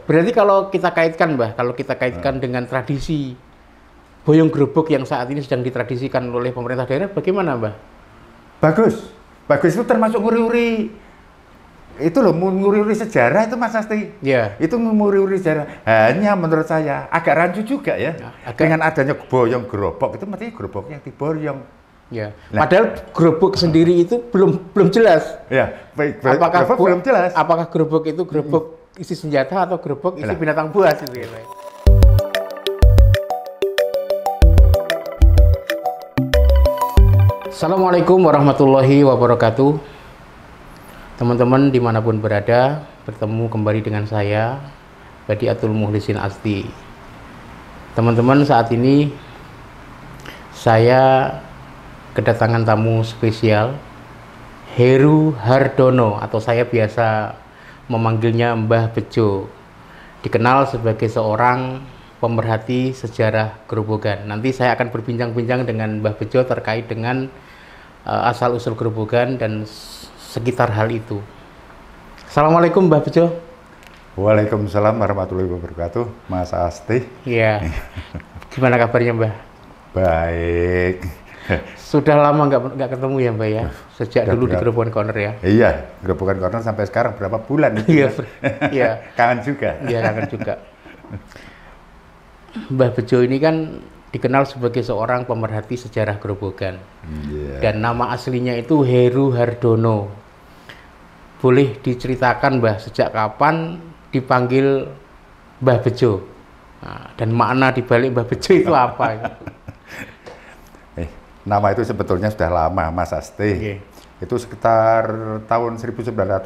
Berarti kalau kita kaitkan, Mbah, kalau kita kaitkan dengan tradisi boyong gerobok yang saat ini sedang ditradisikan oleh pemerintah daerah, bagaimana, Mbah? Bagus. Bagus itu termasuk nguri-uri. Itu loh, nguri-uri sejarah itu Mas Asti. Ya. Itu nguri-uri sejarah. Hanya menurut saya agak rancu juga ya. Dengan adanya boyong gerobok itu mesti geroboknya diboyong. Ya. Nah, padahal gerobok sendiri itu belum jelas. Ya, apakah gerobok belum jelas. Apakah gerobok itu gerobok isi senjata atau gerobok isi binatang buas itu ya. Assalamualaikum warahmatullahi wabarakatuh. Teman-teman dimanapun berada, bertemu kembali dengan saya, Badiatul Mukhlisin Asti. Teman-teman, saat ini saya kedatangan tamu spesial, Heru Hardono, atau saya biasa memanggilnya Mbah Bejo. Dikenal sebagai seorang pemerhati sejarah gerobogan. Nanti saya akan berbincang-bincang dengan Mbah Bejo terkait dengan asal-usul gerobogan dan sekitar hal itu. Assalamualaikum Mbah Bejo. Waalaikumsalam warahmatullahi wabarakatuh, Mas Asti. Iya. Gimana kabarnya Mbah? Baik. Sudah lama nggak ketemu ya Mbah ya? Sejak dulu di Gerobogan Corner ya? Iya, Gerobogan Corner sampai sekarang berapa bulan itu? Iya. Iya. Kangen juga. Iya, kangen juga. Mbah Bejo ini kan dikenal sebagai seorang pemerhati sejarah gerobogan. Dan nama aslinya itu Heru Hardono. Boleh diceritakan Mbah, sejak kapan dipanggil Mbah Bejo? Nah, dan makna dibalik Mbah Bejo itu apa? Nama itu sebetulnya sudah lama Mas Asti. Itu sekitar tahun 1983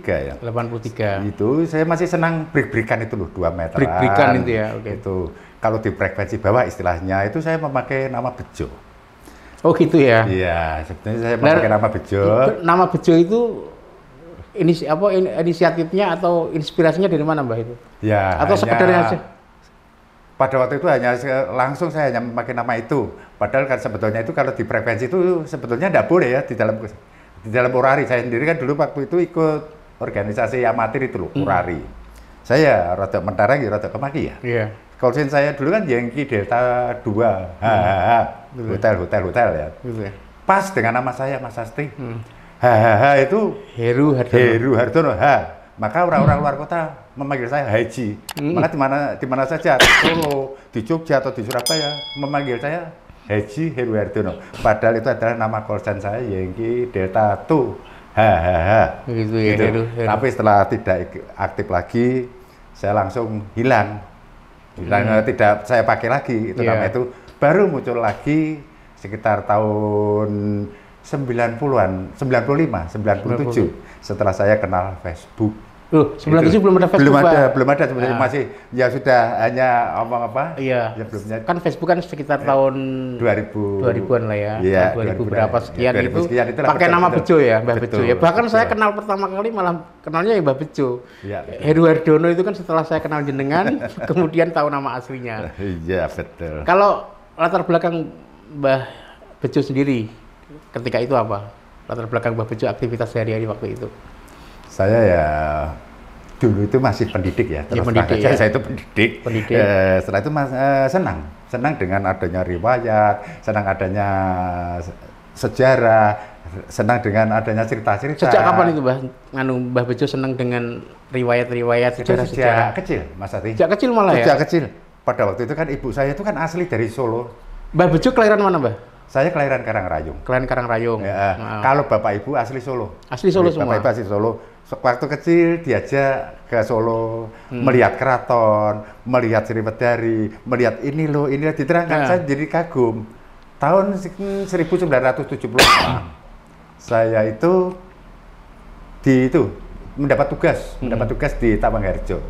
ya. 83. Itu saya masih senang break-breakan itu loh, 2 meteran. Break-breakan itu ya, Itu kalau di frekuensi bawah istilahnya itu saya memakai nama Bejo. Oh gitu ya? Iya, sebetulnya saya memakai nama Bejo. Nama Bejo itu inisiatifnya atau inspirasinya dari mana Mbah itu? Ya. Atau sekedarnya aja? Pada waktu itu langsung saya hanya memakai nama itu. Padahal kan sebetulnya itu kalau di frekuensi itu sebetulnya tidak boleh ya di dalam Urari. Saya sendiri kan dulu waktu itu ikut organisasi amatir itu loh, Urari. Saya rada mentara, rada kemaki ya. Iya. Kalau saya dulu kan Yankee Delta 2, hotel ya. Pas dengan nama saya Mas Asti. Itu Heru Hardono. Maka orang-orang luar kota memanggil saya Haji. Maka di mana saja, di Solo, di Jogja atau di Surabaya memanggil saya Haji Heru Hardono. Padahal itu adalah nama call-sign saya Yankee Delta 2. Begitu ya, gitu. Heru. Tapi setelah tidak aktif lagi, saya langsung hilang. Tidak saya pakai lagi itu nama itu. Baru muncul lagi sekitar tahun 90-an, 95, 97 setelah saya kenal Facebook. Loh, 97 belum ada Facebook, belum ada sebenarnya, masih ya sudah hanya omong apa? Iya. Ya, kan Facebook kan sekitar tahun 2000-an lah ya. Iya, 2000 berapa sekian, ya, 2000 itu sekian pakai nama Bejo ya, Mbah Bejo ya. Bahkan betul. saya kenal pertama kali malah kenalnya ya Mbah Bejo. Ya, Heru Hardono itu kan setelah saya kenal jenengan, kemudian tahu nama aslinya. Iya, betul. Kalau latar belakang Mbah Bejo sendiri ketika itu apa? Latar belakang Mbah Bejo aktivitas sehari-hari waktu itu? Saya ya dulu itu masih pendidik ya, terus saya itu pendidik. Setelah itu senang dengan adanya riwayat, senang adanya sejarah, senang dengan adanya cerita-cerita. Sejak kapan itu Mbah Bejo senang dengan riwayat-riwayat sejarah-sejarah? Kecil, Mas Ati. Sejak kecil malah ya? Sejak kecil. Pada waktu itu kan ibu saya itu kan asli dari Solo. Mbah Bejo kelahiran mana Mbah? Saya kelahiran Karangrayung. Kelahiran Karangrayung. Ya, kalau bapak ibu asli Solo. Asli Solo semua. Bapak ibu asli Solo. Waktu kecil diajak ke Solo, melihat keraton, melihat Sriwedari, melihat ini loh, ini diterangkan. Saya jadi kagum. Tahun 1975 saya itu mendapat tugas di Tawangharjo.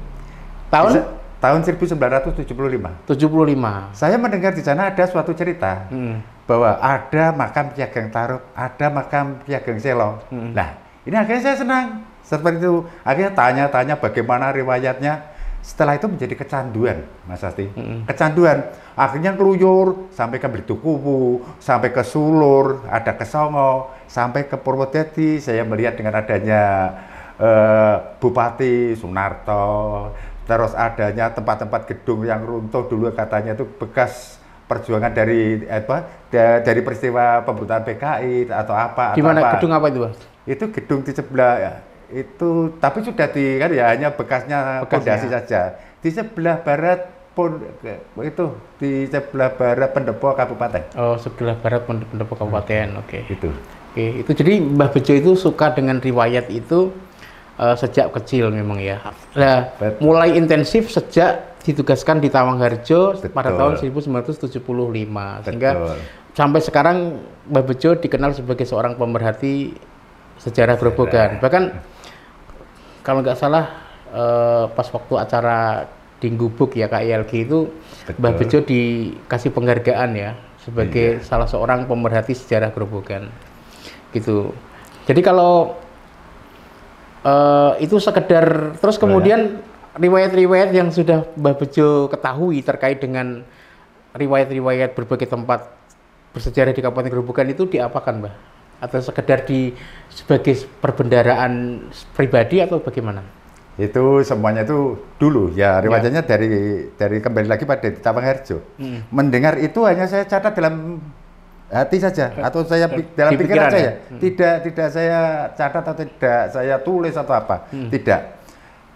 Tahun 1975. 75. Saya mendengar di sana ada suatu cerita bahwa ada makam Ki Ageng Tarub, ada makam Ki Ageng Selo. Nah, ini akhirnya saya senang. Seperti itu, akhirnya tanya-tanya bagaimana riwayatnya. Setelah itu menjadi kecanduan, Mas Asti. Kecanduan, akhirnya keluyur sampai ke Blitukuwu, sampai ke Sulur, ada ke Songo, sampai ke Purwodadi. Saya melihat dengan adanya Bupati Sunarto, terus adanya tempat-tempat gedung yang runtuh dulu katanya itu bekas perjuangan dari dari peristiwa pembunuhan PKI atau apa. Di mana gedung apa itu, Mas? Itu gedung di sebelah itu, tapi sudah kan ya hanya bekasnya fondasi saja. Di sebelah barat itu di sebelah barat Pendopo Kabupaten. Oh, sebelah barat Pendopo Kabupaten. Oke. Itu. Oke, itu jadi Mbah Bejo itu suka dengan riwayat itu sejak kecil memang ya. Nah, mulai intensif sejak ditugaskan di Tawangharjo pada tahun 1975. Sehingga sampai sekarang Mbah Bejo dikenal sebagai seorang pemerhati sejarah Grobogan. Bahkan kalau nggak salah pas waktu acara di Gubuk ya KILG itu Mbah Bejo dikasih penghargaan ya sebagai salah seorang pemerhati sejarah Grobogan gitu. Jadi kalau itu sekedar terus kemudian riwayat-riwayat yang sudah Mbah Bejo ketahui terkait dengan riwayat-riwayat berbagai tempat bersejarah di Kabupaten Grobogan itu diapakan, Mbah? Atau sekedar sebagai perbendaharaan pribadi atau bagaimana? Itu semuanya itu dulu ya riwayatnya dari kembali lagi pada di Tawangharjo. Mendengar itu hanya saya catat dalam hati saja atau saya dalam pikiran saya. Tidak saya catat atau tidak saya tulis atau apa. Tidak.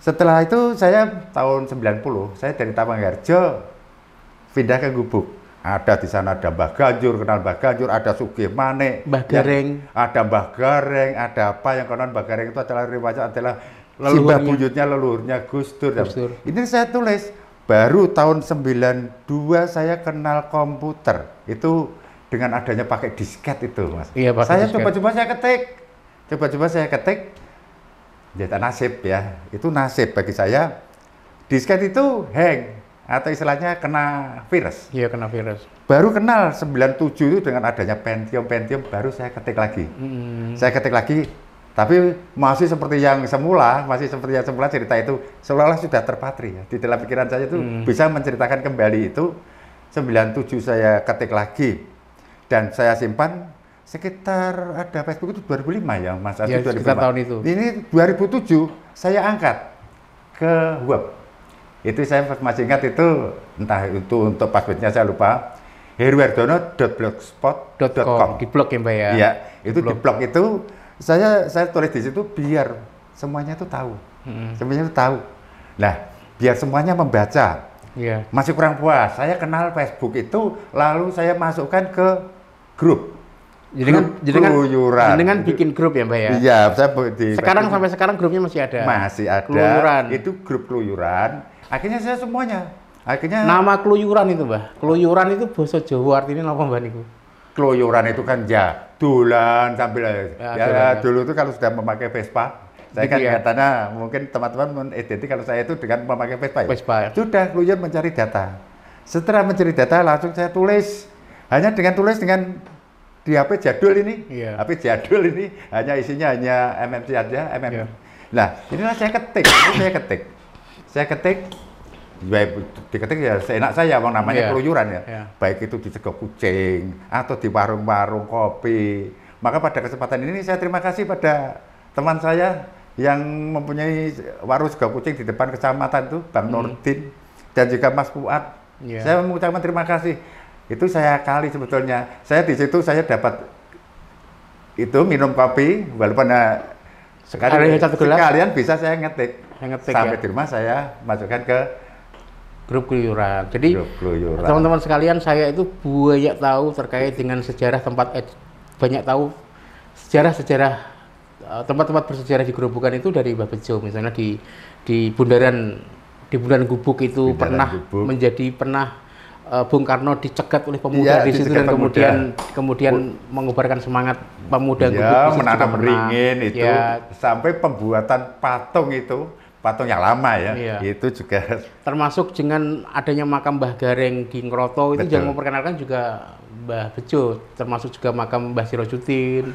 Setelah itu saya tahun 90 saya dari Tawangharjo pindah ke Gubuk. Ada di sana ada Mbah Ganjur, kenal Mbah Ganjur, ada Sugih Manik, Mbah Gareng, ada Mbah Gareng, ada apa yang konon Mbah Gareng itu adalah riwayat adalah simbah buyutnya leluhurnya Gus Dur. Ini saya tulis baru tahun 92 saya kenal komputer itu dengan adanya pakai disket itu, Mas. Iya, saya coba-coba saya ketik, jatah nasib ya, itu nasib bagi saya. Disket itu hang atau istilahnya kena virus. Iya, kena virus. Baru kenal 97 itu dengan adanya Pentium baru saya ketik lagi. Saya ketik lagi, tapi masih seperti yang semula cerita itu seolah-olah sudah terpatri ya. Di dalam pikiran saya itu bisa menceritakan kembali itu. 97 saya ketik lagi dan saya simpan sekitar ada Facebook itu 2005 ya Mas. Ya, sekitar tahun itu. Ini 2007 saya angkat ke web. Itu saya masih ingat itu, entah itu untuk passwordnya saya lupa, heruwardono.blogspot.com. Di blog ya Mbak ya? Iya, itu di blog itu saya tulis di situ biar semuanya itu tahu. Semuanya itu tahu. Nah, biar semuanya membaca. Iya. Masih kurang puas, saya kenal Facebook itu, lalu saya masukkan ke grup. Jenengan bikin grup ya Mbak ya? Iya, saya sampai sekarang grupnya masih ada? Masih ada. Keluyuran. Itu grup keluyuran. Akhirnya saya semuanya. Nama keluyuran itu, Mbah. Keluyuran itu bahasa Jawa artinya apa, Mbah niku? Keluyuran itu kan dolan sambil dulu itu kalau sudah memakai Vespa. Saya kan katanya mungkin teman-teman identik kalau saya itu dengan memakai Vespa. Sudah keluyuran mencari data. Setelah mencari data langsung saya tulis. Hanya dengan di HP jadul ini. HP jadul ini isinya hanya MMC aja, Nah, inilah saya ketik. Diketik ya seenak saya, namanya keluyuran ya. Baik itu di sego kucing atau di warung-warung kopi. Maka pada kesempatan ini saya terima kasih pada teman saya yang mempunyai warung sego kucing di depan kecamatan itu, Bang Nurdin dan juga Mas Fuad. Saya mengucapkan terima kasih. Itu saya kali sebetulnya. Saya di situ saya dapat itu minum kopi walaupun sekalian bisa saya ngetik. Sampai di rumah saya masukkan ke grup keluyuran. Jadi teman-teman sekalian, saya itu banyak tahu terkait dengan sejarah banyak tahu sejarah tempat-tempat bersejarah di Grobogan itu dari Mbah Bejo. Misalnya di bundaran Gubuk itu pernah Bung Karno dicegat oleh pemuda di situ dan kemudian mengubarkan semangat pemuda Gubuk. Menanam beringin itu sampai pembuatan patung yang lama ya. Itu juga termasuk dengan adanya makam Mbah Gareng di Ngroto itu yang memperkenalkan juga Mbah Bejo, termasuk juga makam Mbah Sirojudin.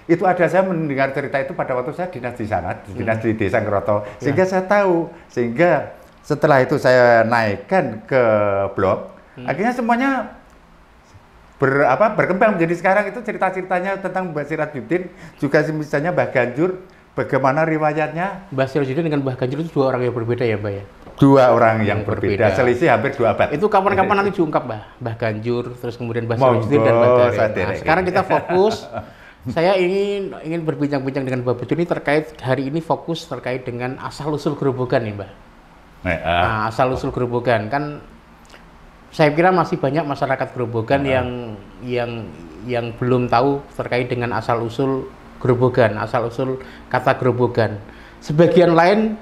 Itu ada, saya mendengar cerita itu pada waktu saya dinas di sana, dinas di Desa Ngroto. Sehingga saya tahu, setelah itu saya naikkan ke blog, akhirnya semuanya berkembang menjadi sekarang itu cerita-ceritanya tentang Mbah Sirojudin, juga misalnya Mbah Ganjur, bagaimana riwayatnya. Mbah Sirojudin dengan Mbah Ganjur itu dua orang yang berbeda ya, Mbah ya? Dua orang yang berbeda, selisih hampir 2 abad. Itu kapan-kapan nanti diungkap, Mbah Ganjur, terus kemudian Mbah Sirojudin dan Mbah Gareng. Nah, sekarang kita fokus. Saya ingin berbincang-bincang dengan Mbah Bejo ini terkait hari ini fokus terkait dengan asal-usul Grobogan nih, Mbah. Nah, asal-usul Grobogan kan saya kira masih banyak masyarakat Grobogan yang belum tahu terkait dengan asal-usul Grobogan, asal-usul kata Grobogan. Sebagian lain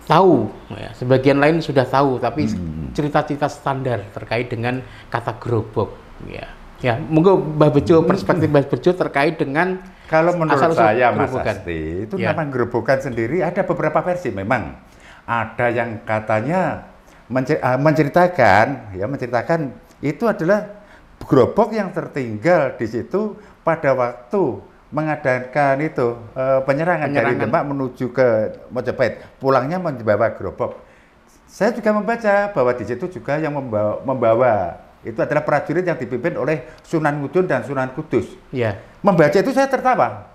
tahu, ya, sebagian lain sudah tahu, tapi cerita-cerita standar terkait dengan kata gerobok, ya. Ya, monggo Mbah Bejo, perspektif Mbah Bejo terkait dengan kalau menurut saya Mas Grobogan. Asti, itu nama Grobogan sendiri ada beberapa versi memang. Ada yang katanya menceritakan itu adalah gerobok yang tertinggal di situ pada waktu mengadakan itu penyerangan dari Demak menuju ke Mojopahit, pulangnya membawa gerobok. Saya juga membaca bahwa di situ juga yang membawa itu adalah prajurit yang dipimpin oleh Sunan Ngudun dan Sunan Kudus. Ya. Membaca itu saya tertawa.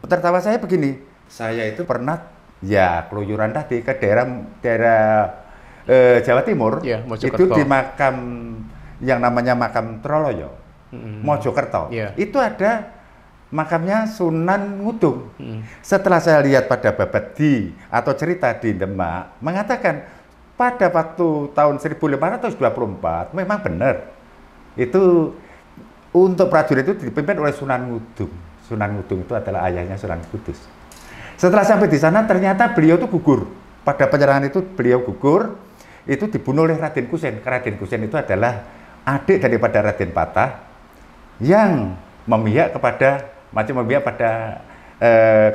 Tertawa saya begini, saya itu pernah ya keluyuran tadi ke daerah Jawa Timur, ya, itu di makam yang namanya makam Troloyo, Mojokerto. Ya. Itu ada makamnya Sunan Ngudung. Setelah saya lihat pada babadi atau cerita di Demak, mengatakan pada waktu tahun 1524 memang benar. Itu untuk prajurit itu dipimpin oleh Sunan Ngudung. Sunan Ngudung itu adalah ayahnya Sunan Kudus. Setelah sampai di sana ternyata beliau itu gugur. Pada penyerangan itu beliau gugur, itu dibunuh oleh Raden Kusen. Raden Kusen itu adalah adik daripada Raden Patah yang memihak pada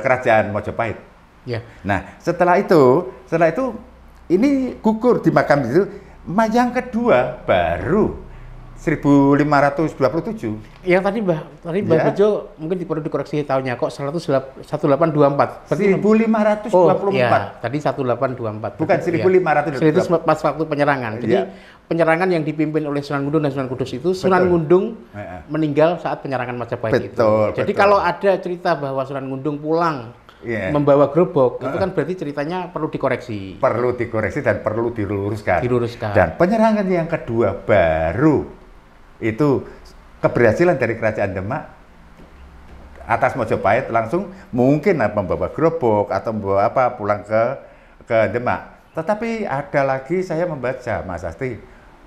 kerajaan Mojopahit. Ya. Nah, setelah itu ini gugur di makam itu. Yang kedua baru 1527. Yang tadi Mbah Bejo mungkin perlu dikoreksi tahunnya kok 1824. 1524. Oh, ya, tadi 1824. Bukan 1524. Itu pas waktu penyerangan. Jadi penyerangan yang dipimpin oleh Sunan Ngudung dan Sunan Kudus itu Sunan Ngudung meninggal saat penyerangan Majapahit itu. Jadi kalau ada cerita bahwa Sunan Ngudung pulang membawa gerobok, itu kan berarti ceritanya perlu dikoreksi. Perlu dikoreksi dan perlu diluruskan. Dan penyerangan yang kedua baru itu keberhasilan dari kerajaan Demak atas Mojopahit langsung mungkin membawa gerobok atau membawa apa pulang ke Demak. Tetapi ada lagi saya membaca Mas Asti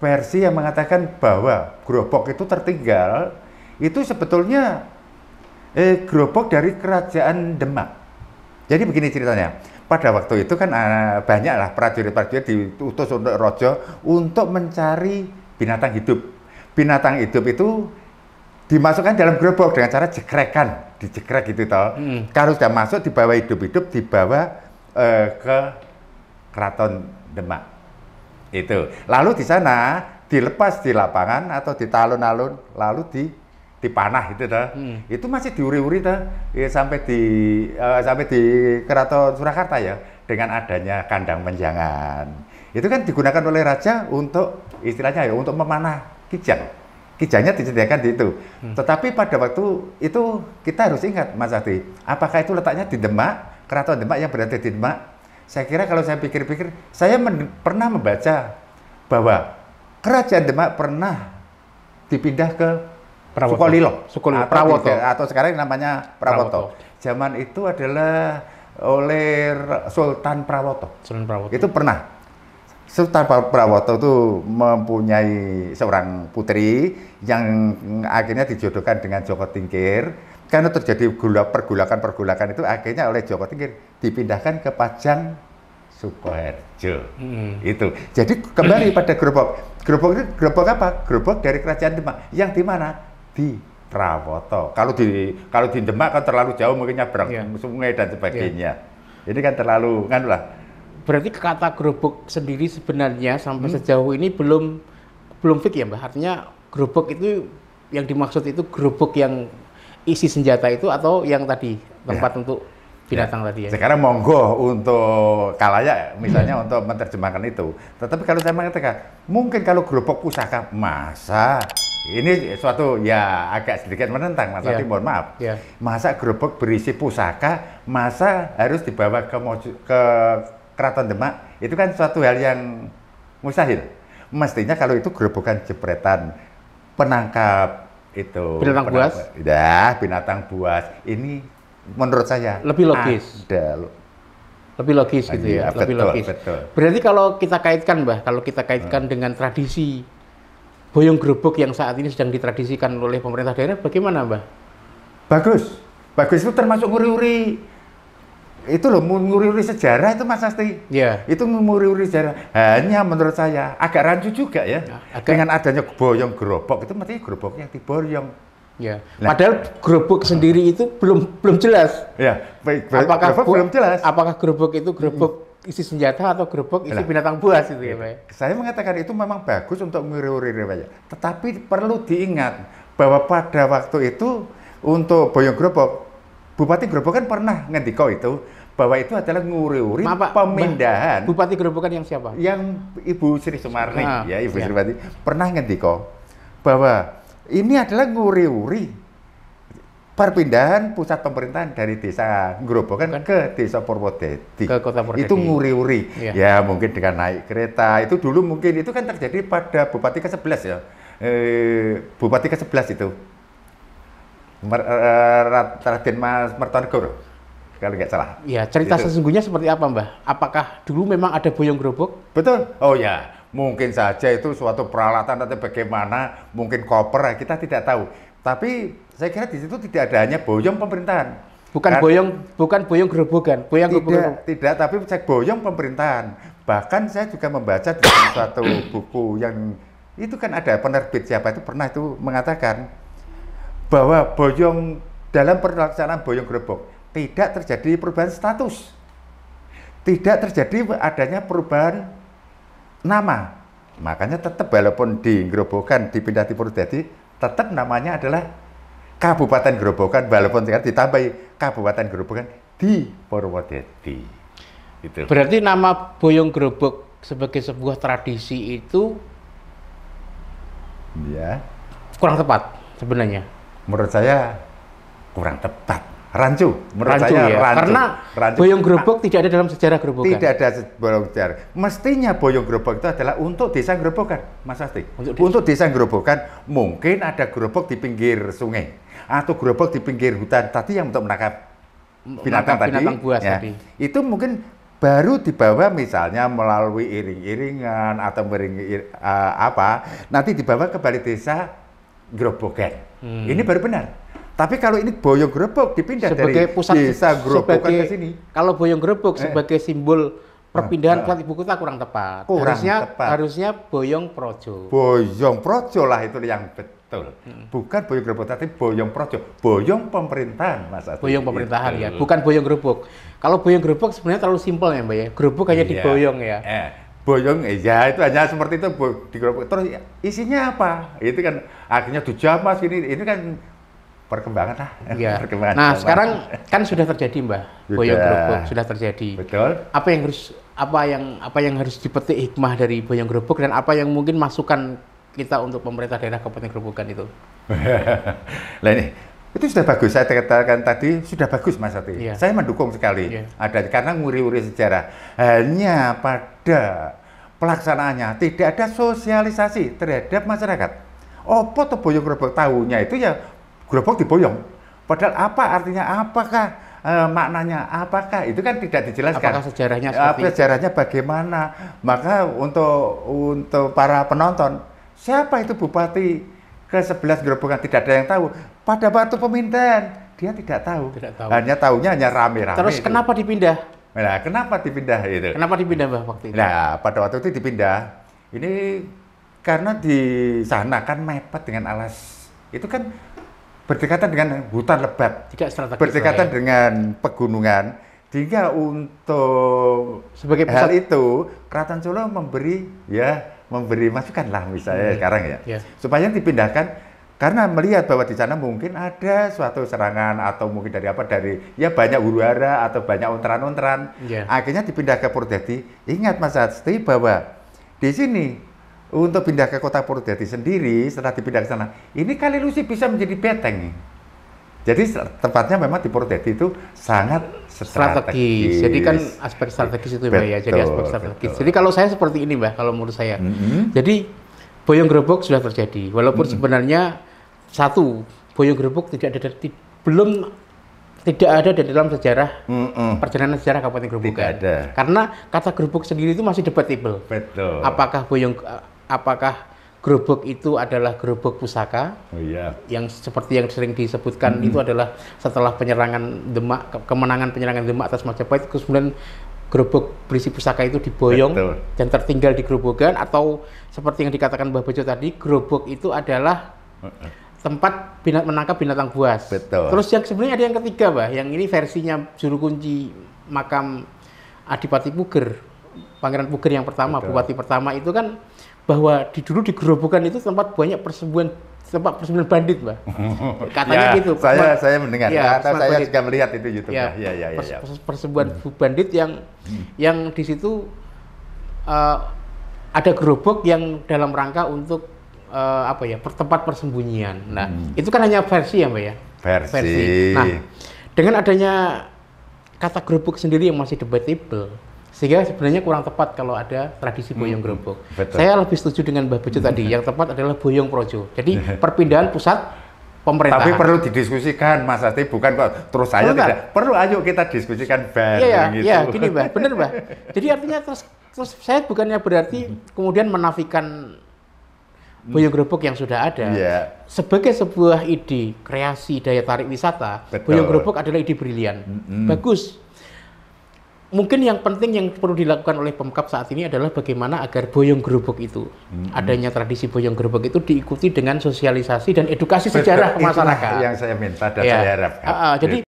versi yang mengatakan bahwa gerobok itu tertinggal itu sebetulnya gerobok dari kerajaan Demak. Jadi begini ceritanya. Pada waktu itu kan banyaklah prajurit-prajurit diutus untuk rojo untuk mencari binatang hidup. Binatang hidup itu dimasukkan dalam gerobok dengan cara dijekrek gitu toh. Kalau sudah masuk dibawa hidup-hidup dibawa ke Keraton Demak. Itu. Lalu di sana dilepas di lapangan atau di alun-alun lalu dipanah itu toh. Itu masih diuri-uri toh sampai di Keraton Surakarta ya dengan adanya kandang menjangan. Itu kan digunakan oleh raja untuk istilahnya ya untuk memanah kijang. Kijangnya disediakan di itu. Tetapi pada waktu itu kita harus ingat Mas Adi, apakah itu letaknya di Demak, Keraton Demak yang berada di Demak? Saya kira kalau saya pikir-pikir, saya pernah membaca bahwa Kerajaan Demak pernah dipindah ke Sukolilo, Prawoto, atau sekarang namanya Prawoto. Zaman itu adalah oleh Sultan Prawoto. Itu pernah. Sultan Prawoto itu mempunyai seorang putri yang akhirnya dijodohkan dengan Joko Tingkir. Karena terjadi pergulakan itu akhirnya oleh Joko Tingkir dipindahkan ke Pajang Sukoharjo. Itu. Jadi kembali pada gerobok. Gerobok apa? Gerobok dari Kerajaan Demak. Yang di mana? Di Prawoto. Kalau di Demak kan terlalu jauh mungkin nyebrang sungai dan sebagainya. Ini kan terlalu kan lah. Berarti kata gerobok sendiri sebenarnya sampai sejauh ini belum fix ya Mbak? Artinya gerobok itu yang dimaksud itu gerobok yang isi senjata itu atau yang tadi tempat untuk binatang tadi ya? Sekarang monggo untuk kalayak misalnya untuk menerjemahkan itu. Tetapi kalau saya mengatakan mungkin kalau gerobok pusaka masa ini suatu ya agak sedikit menentang Mas Ati, mohon maaf. Masa gerobak berisi pusaka, masa harus dibawa ke Keraton Demak? Itu kan suatu hal yang mustahil. Mestinya kalau itu gerobokan jepretan penangkap itu binatang buas. Ya, binatang buas. Ini menurut saya lebih logis. Lebih logis gitu ya, lebih logis. Betul. Berarti kalau kita kaitkan, Mbah, kalau kita kaitkan dengan tradisi boyong gerobok yang saat ini sedang ditradisikan oleh pemerintah daerah, bagaimana, Mbah? Bagus. Bagus itu termasuk nguri-nguri. Itu loh, nguri-nguri sejarah itu Mas Asti. Iya. Itu nguri-nguri sejarah. Hanya menurut saya agak rancu juga ya. Dengan adanya boyong gerobok itu mesti geroboknya diboyong. Ya. Padahal gerobok sendiri itu belum jelas. Ya. Apakah belum jelas? Apakah gerobok itu gerobok isi senjata atau gerobok isi binatang buas itu ya, Pak? Saya mengatakan itu memang bagus untuk nguri-nguri riwayat. Tetapi perlu diingat bahwa pada waktu itu untuk boyong gerobok, Bupati Grobogan pernah ngendiko itu bahwa itu adalah nguri-uri pemindahan. Bupati Grobogan yang siapa? Yang Ibu Sri Sumarni, ya Ibu Sri Sumarni pernah ngendiko bahwa ini adalah nguri-uri perpindahan pusat pemerintahan dari desa Grobogan ke desa Purwodadi. Ke kota Purwodadi. Itu nguri-uri. Ya mungkin dengan naik kereta. Itu dulu mungkin itu kan terjadi pada Bupati ke-11 ya. Bupati ke-11 itu. Raden Mas Mertonegoro, kalau nggak salah. Ya, cerita sesungguhnya seperti apa, Mbah? Apakah dulu memang ada boyong gerobok? Betul. Oh ya, mungkin saja itu suatu peralatan atau bagaimana, mungkin koper, kita tidak tahu. Tapi saya kira di situ tidak ada hanya boyong pemerintahan. Bukan boyong gerobokan, tidak, tapi boyong pemerintahan. Bahkan saya juga membaca di suatu buku yang itu kan ada penerbit siapa itu pernah itu mengatakan bahwa boyong dalam pelaksanaan boyong gerobok tidak terjadi perubahan status, tidak terjadi adanya perubahan nama. Makanya tetap walaupun di Grobogan dipindah di Purwodadi, tetap namanya adalah Kabupaten Grobogan, walaupun sekarang ditambahi Kabupaten Grobogan di Purwodadi. Gitu. Berarti nama boyong gerobok sebagai sebuah tradisi itu ya kurang tepat sebenarnya. Menurut saya kurang tepat. Rancu, menurut saya ya. rancu. Karena boyong gerobok tidak ada dalam sejarah Grobogan. Tidak ada boyong sejarah. Mestinya boyong gerobok itu adalah untuk desa Grobogan, Mas Asti. Untuk desa Grobogan, mungkin ada gerobok di pinggir sungai atau gerobok di pinggir hutan tadi yang untuk menangkap binatang buas ya. tadi. Itu mungkin baru dibawa misalnya melalui iring-iringan atau nanti dibawa ke balai desa Grobogan. Ini baru benar. Tapi kalau ini boyong gerobok dipindah sebagai dari pusat desa Grobogan ke sini. Kalau boyong gerobok sebagai simbol perpindahan pusat ibu kota kurang tepat. Harusnya boyong projo. Boyong projo lah itu yang betul. Bukan boyong gerobok, tapi boyong projo. Boyong pemerintahan, Mas Ati. Boyong pemerintahan ya, bukan boyong gerobok. Kalau boyong gerobok sebenarnya terlalu simpel ya, Mbak ya. Gerobok hanya diboyong ya. Boyong, ya itu hanya seperti itu di gerobok. Terus isinya apa? Itu kan akhirnya dijamas ini kan perkembangan lah. Ya. Perkembangan Nah, zaman. sekarang kan sudah terjadi, Mbah. Boyong gerobok sudah terjadi. Betul. Apa yang harus dipetik hikmah dari boyong gerobok dan apa yang mungkin masukan kita untuk pemerintah daerah Kabupaten Grobogan itu? Lah ini itu sudah bagus, saya katakan tadi sudah bagus Mas Ati. Yeah. Saya mendukung sekali. Yeah. Ada karena nguri-nguri sejarah. Hanya pada pelaksanaannya tidak ada sosialisasi terhadap masyarakat. Opo to boyong gerobok tahunya itu ya gerobok diboyong. Padahal apa artinya? Apakah maknanya? Apakah itu kan tidak dijelaskan. Apakah sejarahnya seperti itu? Sejarahnya bagaimana? Maka untuk para penonton, siapa itu Bupati ke-11 Grobogan tidak ada yang tahu. Pada waktu pemindahan dia tidak tahu. Hanya tahunya hanya rame-rame. Terus itu. Kenapa dipindah? Nah, kenapa dipindah itu? Kenapa dipindah Mbah waktu itu? Nah, pada waktu itu dipindah. Ini karena di sana kan mepet dengan alas. Itu kan berdekatan dengan hutan lebat. Tidak strategis. Berdekatan dengan pegunungan. Sehingga untuk sebagai hal itu Keraton Solo memberi masukan lah misalnya sekarang ya. Supaya dipindahkan karena melihat bahwa di sana mungkin ada suatu serangan atau mungkin dari banyak huru-hara atau banyak onteran-onteran. Akhirnya dipindah ke Purwodadi. Ingat Mas Asti bahwa di sini untuk pindah ke kota Purwodadi sendiri, setelah dipindah ke sana, ini Kalilusi bisa menjadi beteng. Jadi tempatnya memang di Purwodadi itu sangat strategis. Jadi kan aspek strategis itu Mbak ya. Jadi aspek strategis. Jadi kalau saya seperti ini Mbak, kalau menurut saya. Jadi boyong gerobok sudah terjadi. Walaupun sebenarnya satu, boyong gerobok tidak ada di dalam sejarah perjalanan sejarah Kabupaten Grobogan. Tidak ada. Karena kata gerobok sendiri itu masih debatable. Betul. Apakah gerobok itu adalah gerobok pusaka? Oh iya. Yang seperti yang sering disebutkan itu adalah setelah kemenangan penyerangan Demak atas Majapahit, kemudian gerobok berisi pusaka itu diboyong. Betul. Dan tertinggal di Grobogan, atau seperti yang dikatakan Mbah Bejo tadi, gerobok itu adalah tempat menangkap binatang buas. Betul. Terus yang sebenarnya ada yang ketiga, Mbah, yang ini versinya juru kunci makam Adipati Puger, Pangeran Puger yang pertama, betul, Bupati pertama itu kan, bahwa dulu di Grobogan itu tempat persembuhan bandit, Mbah. Katanya ya, gitu. Saya mendengar. Ya, saya juga melihat itu YouTube. Ya, persembuhan bandit yang di situ ada gerobok yang dalam rangka untuk tempat persembunyian. Nah, itu kan hanya versi ya, Mbak ya. Versi. Nah, dengan adanya kata gerobok sendiri yang masih debatable, sehingga sebenarnya kurang tepat kalau ada tradisi boyong gerobok. Saya lebih setuju dengan Mbah Bejo tadi. Yang tepat adalah boyong projo. Jadi perpindahan pusat pemerintahan. Tapi perlu didiskusikan, Mas Asti, bukan kok terus saja tidak. Perlu, ayo kita diskusikan bareng gitu. Iya, gini Mbah, benar Mbah. Jadi artinya terus saya bukannya berarti kemudian menafikan boyong gerobok yang sudah ada. Sebagai sebuah ide kreasi daya tarik wisata, boyong gerobok adalah ide brilian. Bagus. Mungkin yang penting yang perlu dilakukan oleh Pemkab saat ini adalah bagaimana agar boyong gerobok itu, adanya tradisi boyong gerobok itu diikuti dengan sosialisasi dan edukasi sejarah masyarakat. Yang saya minta dan saya harapkan. Jadi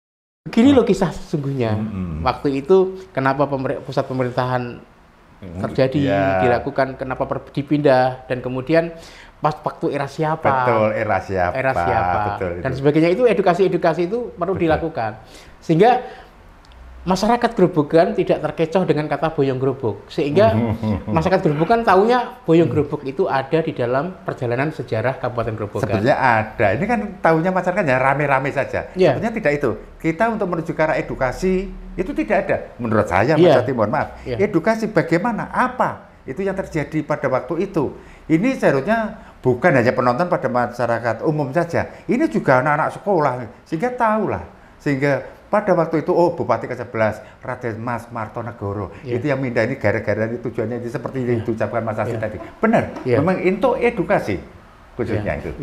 begini loh kisah sesungguhnya. Waktu itu kenapa pusat pemerintahan terjadi, dilakukan, kenapa dipindah, dan kemudian pas waktu era siapa. Betul, era siapa. Betul, dan sebagainya, itu edukasi itu perlu dilakukan. Sehingga masyarakat Grobogan tidak terkecoh dengan kata boyong gerobok, sehingga masyarakat Grobogan taunya boyong gerobok itu ada di dalam perjalanan sejarah Kabupaten Grobogan. Sebenarnya ada, ini kan taunya masyarakat ya rame-rame saja. Sebenarnya tidak itu. Kita untuk menuju ke arah edukasi itu tidak ada. Menurut saya, Mas Ati, mohon maaf. Edukasi bagaimana, apa itu yang terjadi pada waktu itu. Ini seharusnya bukan hanya penonton pada masyarakat umum saja. Ini juga anak-anak sekolah, sehingga tahulah. Sehingga pada waktu itu, Bupati ke-11 Raden Mas Martonegoro itu yang mindah ini gara-gara tujuannya itu seperti yang diucapkan Mas Asti tadi. Benar, memang itu edukasi khususnya itu.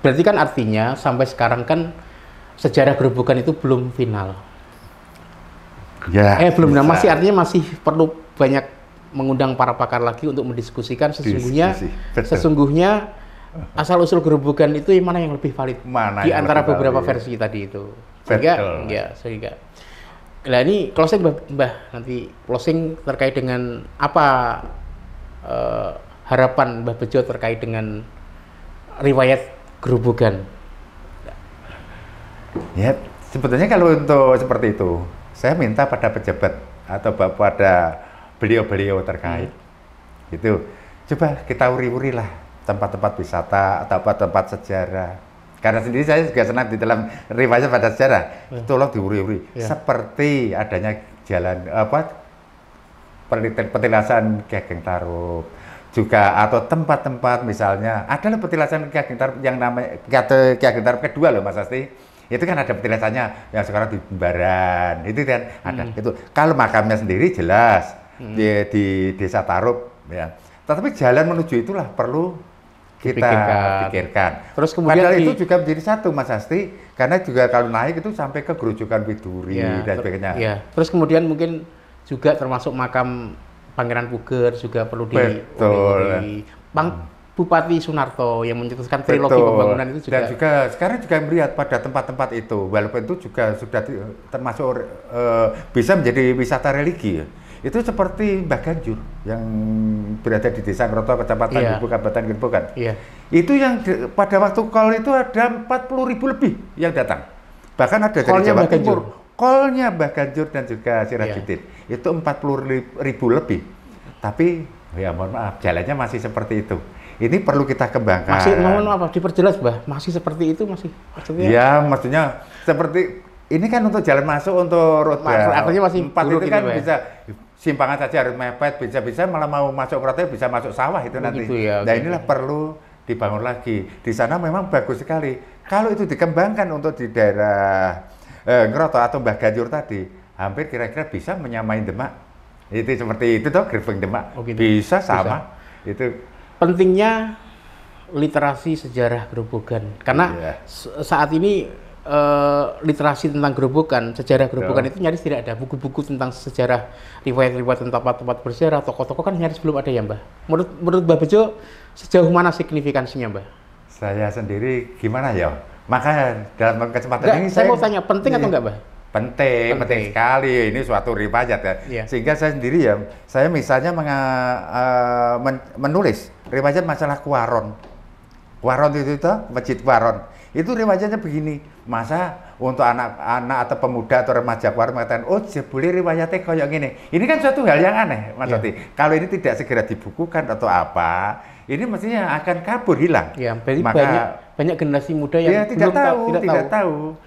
Berarti kan artinya sampai sekarang kan sejarah Grobogan itu belum final. Belum final, masih perlu banyak mengundang para pakar lagi untuk mendiskusikan sesungguhnya asal usul Grobogan itu yang mana yang lebih valid di antara beberapa versi tadi itu. Sehingga nah ini closing Mbah, nanti closing terkait dengan apa harapan Mbah Bejo terkait dengan riwayat Grobogan. Ya, sebetulnya kalau untuk seperti itu, saya minta pada pejabat atau pada beliau-beliau terkait itu, coba kita uri-uri lah tempat-tempat wisata atau tempat sejarah. Karena sendiri saya juga senang di dalam riwayat pada sejarah. Tolong diuri-uri. Seperti adanya jalan petilasan Ki Ageng Tarub juga, atau tempat-tempat misalnya adalah petilasan Ki Ageng Tarub yang namanya Ki Ageng Tarub kedua loh, Mas Asti. Itu kan ada petilasannya yang sekarang di Bumbaran. Itu kan ada. Itu kalau makamnya sendiri jelas di Desa Tarub ya. Tetapi jalan menuju itulah perlu kita pikirkan. Terus kemudian padahal itu juga menjadi satu, Mas Asti, karena juga kalau naik itu sampai ke Grojogan Widuri dan sebagainya. Terus kemudian mungkin juga termasuk makam Pangeran Puger juga perlu Bupati Sunarto yang mencetuskan trilogi pembangunan itu juga. Dan juga sekarang juga melihat pada tempat-tempat itu, walaupun itu juga sudah termasuk bisa menjadi wisata religi ya. Itu seperti Mbah Ganjur yang berada di Desa Ngroto, Kecamatan Gerbuk, Kabupaten Gerbuk kan. Itu yang pada waktu kol itu ada 40.000 lebih yang datang. Bahkan ada dari Jawa Timur. Kolnya Mbah Ganjur dan juga Sirajudin itu 40.000 lebih. Tapi Ya mohon maaf, jalannya masih seperti itu. Ini perlu kita kembangkan. Masih, mohon maaf, diperjelas, Mbah. Masih seperti itu, masih maksudnya? Ya, maksudnya seperti ini kan untuk jalan masuk untuk roda. Artinya masih 4 itu kan gitu, bisa simpangan saja harus mepet, bisa-bisa malah mau masuk roda bisa masuk sawah itu nanti. Gitu ya, nah inilah perlu dibangun lagi. Di sana memang bagus sekali. Kalau itu dikembangkan untuk di daerah Ngeroto atau Mbah Ganjur tadi, hampir kira-kira bisa menyamai Demak. Itu seperti itu toh, Gerbang Demak. Gitu. Bisa sama. Itu pentingnya literasi sejarah Grobogan. Karena saat ini literasi tentang Grobogan, sejarah Grobogan itu nyaris tidak ada. Buku-buku tentang sejarah, riwayat-riwayat tentang tempat-tempat bersejarah, tokoh-tokoh kan nyaris belum ada ya, Mbah. Menurut Mbah Bejo, sejauh mana signifikansinya, Mbah? Saya sendiri gimana ya? Maka dalam kesempatan ini saya mau tanya, penting atau enggak, Mbah? Penting sekali. Ini suatu riwayat ya. Sehingga saya sendiri ya, saya misalnya menulis riwayat masalah Kuaron. Kuaron itu Masjid Kuaron. Itu riwayatnya begini, masa untuk anak-anak atau pemuda atau remaja Kuaron mengatakan, oh boleh riwayatnya kayak gini. Ini kan suatu hal yang aneh, Mas Oti. Kalau ini tidak segera dibukukan atau apa, ini mestinya akan kabur, hilang. Ya, berarti banyak generasi muda yang tidak tahu.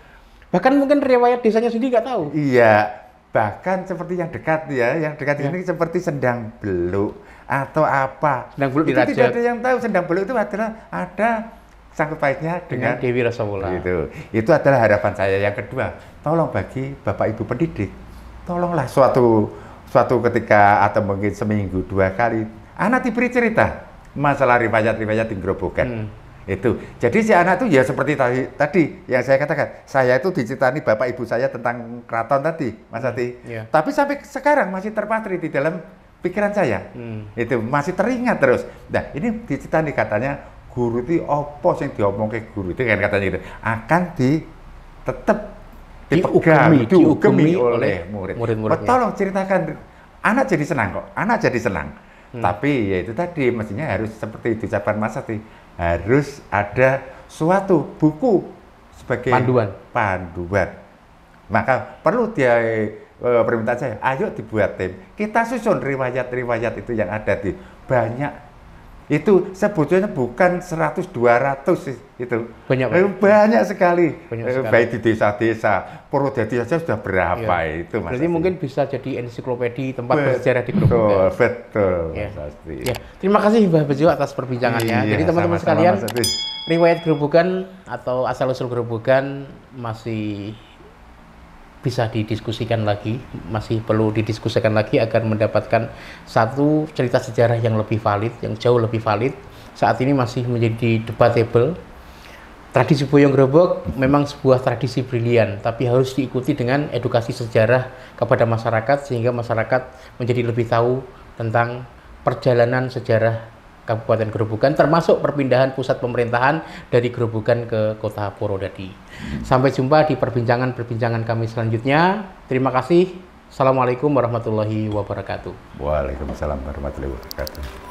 Bahkan mungkin riwayat desanya sendiri nggak tahu. Iya, bahkan seperti yang dekat ini seperti Sendang Beluk atau apa. Sendang Beluk itu tidak ada yang tahu. Sendang Beluk itu adalah ada sangkut pautnya dengan Dewi Rasawula. Itu adalah harapan saya. Yang kedua, tolong bagi Bapak Ibu pendidik, tolonglah suatu ketika atau mungkin seminggu 2 kali, anak diberi cerita masalah riwayat-riwayat di Grobogan. Itu. Jadi si anak itu ya seperti tadi yang saya katakan, saya itu diceritani bapak ibu saya tentang keraton tadi, Mas Ati. Tapi sampai sekarang masih terpatri di dalam pikiran saya. Itu masih teringat terus. Nah, ini diceritani katanya guru itu opo sing diomong ke guru itu kan katanya gitu. Akan tetap diugemi oleh murid-muridnya. Tolong ceritakan, anak jadi senang kok. Anak jadi senang. Tapi ya itu tadi mestinya harus seperti diucapkan Mas Ati. Harus ada suatu buku sebagai panduan. Maka perlu dia permintaan saya, ayo dibuat tim. Kita susun riwayat-riwayat itu yang ada di banyak. Itu sebetulnya bukan 100-200 itu. Banyak sekali. Baik di desa-desa, Purwodadi saja sudah berapa itu, Mas. Berarti mungkin bisa jadi ensiklopedi tempat bersejarah di Grobogan. Betul. Terima kasih Mbah Bejo atas perbincangannya. Jadi teman-teman sekalian, riwayat Grobogan atau asal-usul Grobogan masih bisa didiskusikan lagi, masih perlu didiskusikan lagi agar mendapatkan satu cerita sejarah yang lebih valid, yang jauh lebih valid. Saat ini masih menjadi debatable. Tradisi Boyong Grobok memang sebuah tradisi brilian, tapi harus diikuti dengan edukasi sejarah kepada masyarakat sehingga masyarakat menjadi lebih tahu tentang perjalanan sejarah Kabupaten Grobogan, termasuk perpindahan pusat pemerintahan dari Grobogan ke Kota Purwodadi. Sampai jumpa di perbincangan kami selanjutnya. Terima kasih. Assalamualaikum warahmatullahi wabarakatuh. Waalaikumsalam warahmatullahi wabarakatuh.